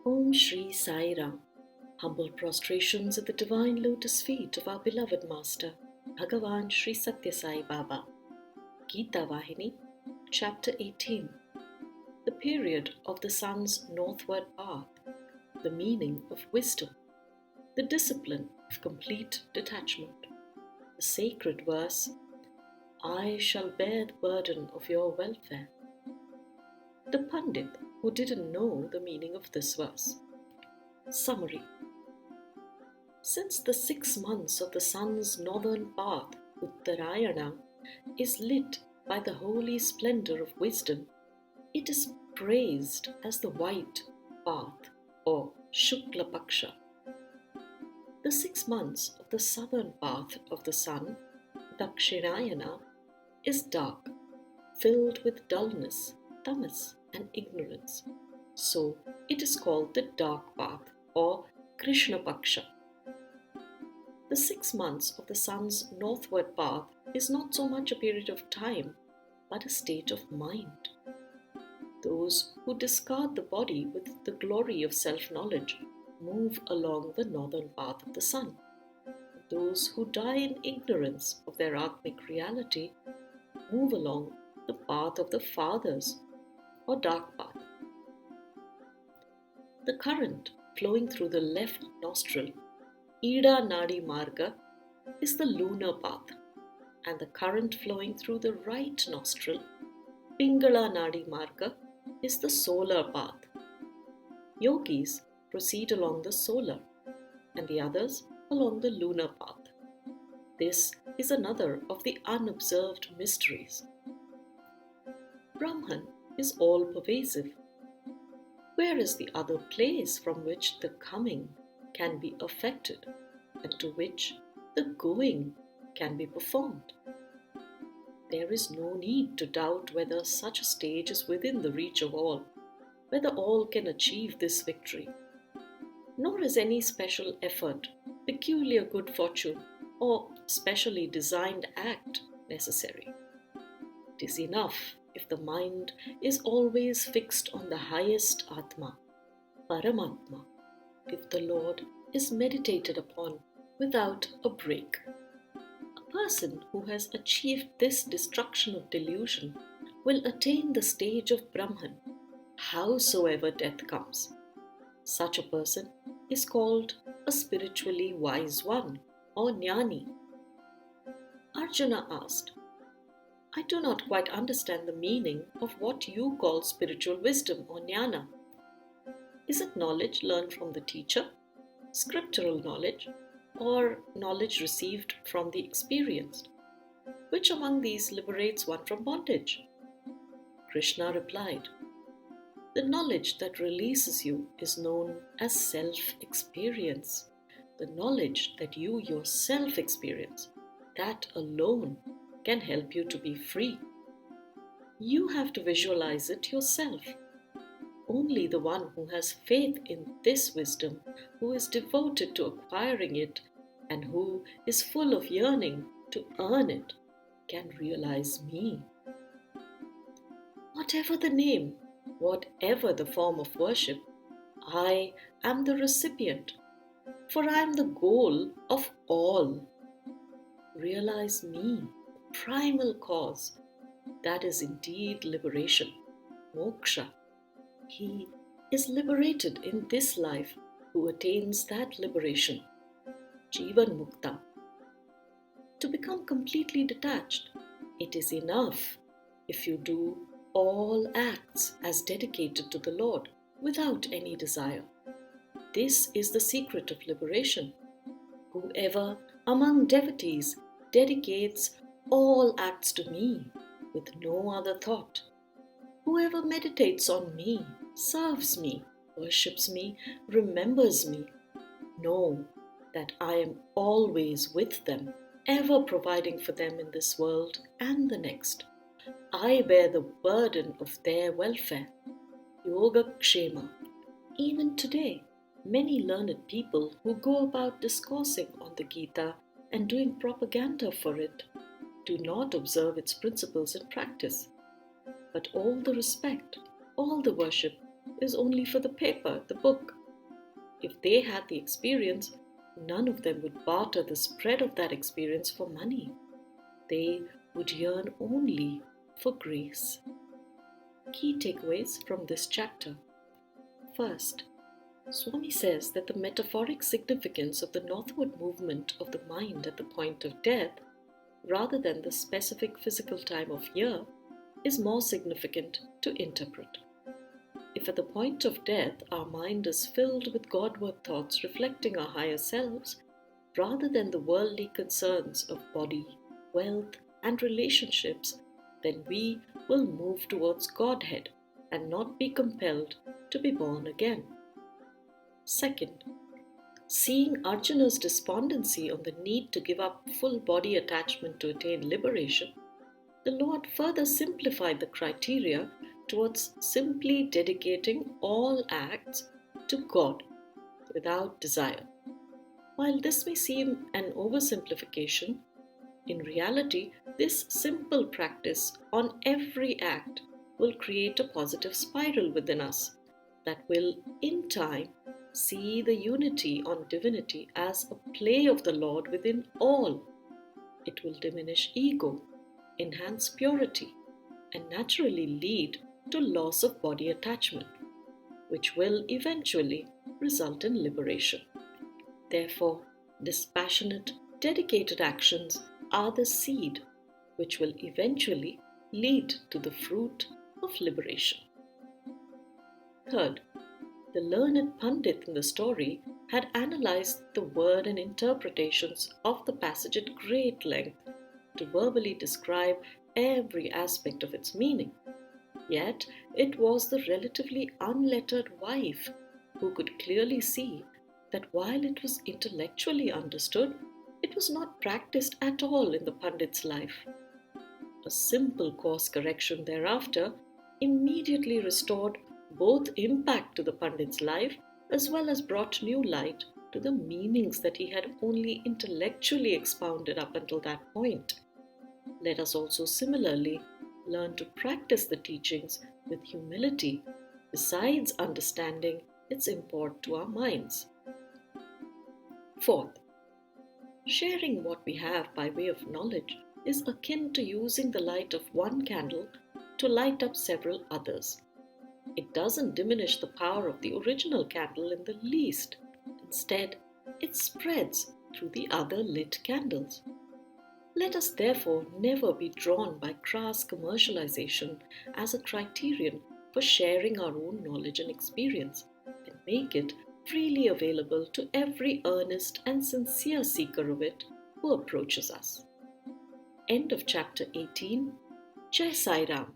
Om Shri Sai Ram. Humble prostrations at the divine lotus feet of our beloved Master, Bhagavan Shri Sathya Sai Baba. Gita Vahini, Chapter 18. The period of the sun's northward path, the meaning of wisdom, the discipline of complete detachment. The sacred verse, I shall bear the burden of your welfare. The Pandit who didn't know the meaning of this verse. Summary. Since the 6 months of the sun's northern path, Uttarayana, is lit by the holy splendor of wisdom, it is praised as the white path or Shukla Paksha. The 6 months of the southern path of the sun, Dakshinayana, is dark, filled with dullness, tamas, and ignorance. So it is called the dark path or Krishna Paksha. The 6 months of the sun's northward path is not so much a period of time, but a state of mind. Those who discard the body with the glory of self-knowledge move along the northern path of the sun. Those who die in ignorance of their Atmic reality move along the path of the fathers or dark path. The current flowing through the left nostril, Ida Nadi Marga, is the lunar path, and the current flowing through the right nostril, Pingala Nadi Marga, is the solar path. Yogis proceed along the solar, and the others along the lunar path. This is another of the unobserved mysteries. Brahman is all-pervasive. Where is the other place from which the coming can be affected and to which the going can be performed? There is no need to doubt whether such a stage is within the reach of all, whether all can achieve this victory. Nor is any special effort, peculiar good fortune, or specially designed act necessary. It is enough if the mind is always fixed on the highest Atma, Paramatma, if the Lord is meditated upon without a break. A person who has achieved this destruction of delusion will attain the stage of Brahman, howsoever death comes. Such a person is called a spiritually wise one or Jnani. Arjuna asked, I do not quite understand the meaning of what you call spiritual wisdom or jnana. Is it knowledge learned from the teacher, scriptural knowledge, or knowledge received from the experienced? Which among these liberates one from bondage? Krishna replied, the knowledge that releases you is known as self-experience. The knowledge that you yourself experience, that alone can help you to be free. You have to visualize it yourself. Only the one who has faith in this wisdom, who is devoted to acquiring it, and who is full of yearning to earn it, can realize me. Whatever the name, whatever the form of worship, I am the recipient, for I am the goal of all. Realize me, primal cause. That is indeed liberation, moksha. He is liberated in this life who attains that liberation, Jivan Mukta. To become completely detached, it is enough if you do all acts as dedicated to the Lord without any desire. This is the secret of liberation. Whoever among devotees dedicates all acts to me with no other thought, whoever meditates on me, serves me, worships me, remembers me, know that I am always with them, ever providing for them in this world and the next. I bear the burden of their welfare, Yoga Kshema. Even today, many learned people who go about discoursing on the Gita and doing propaganda for it do not observe its principles in practice. But all the respect, all the worship, is only for the paper, the book. If they had the experience, none of them would barter the spread of that experience for money. They would yearn only for grace. Key takeaways from this chapter. First, Swami says that the metaphoric significance of the northward movement of the mind at the point of death, rather than the specific physical time of year, is more significant to interpret. If at the point of death our mind is filled with Godward thoughts reflecting our higher selves, rather than the worldly concerns of body, wealth, and relationships, then we will move towards Godhead and not be compelled to be born again. Second, seeing Arjuna's despondency on the need to give up full body attachment to attain liberation, the Lord further simplified the criteria towards simply dedicating all acts to God without desire. While this may seem an oversimplification, in reality, this simple practice on every act will create a positive spiral within us that will, in time, see the unity on divinity as a play of the Lord within all. It will diminish ego, enhance purity, and naturally lead to loss of body attachment, which will eventually result in liberation. Therefore, dispassionate, dedicated actions are the seed which will eventually lead to the fruit of liberation. Third, the learned Pandit in the story had analyzed the word and interpretations of the passage at great length to verbally describe every aspect of its meaning. Yet it was the relatively unlettered wife who could clearly see that while it was intellectually understood, it was not practiced at all in the Pandit's life. A simple course correction thereafter immediately restored both impact to the Pandit's life as well as brought new light to the meanings that he had only intellectually expounded up until that point. Let us also similarly learn to practice the teachings with humility, besides understanding its import to our minds. Fourth, sharing what we have by way of knowledge is akin to using the light of one candle to light up several others. It doesn't diminish the power of the original candle in the least. Instead, it spreads through the other lit candles. Let us therefore never be drawn by crass commercialization as a criterion for sharing our own knowledge and experience, and make it freely available to every earnest and sincere seeker of it who approaches us. End of chapter 18. Jai Sai Ram.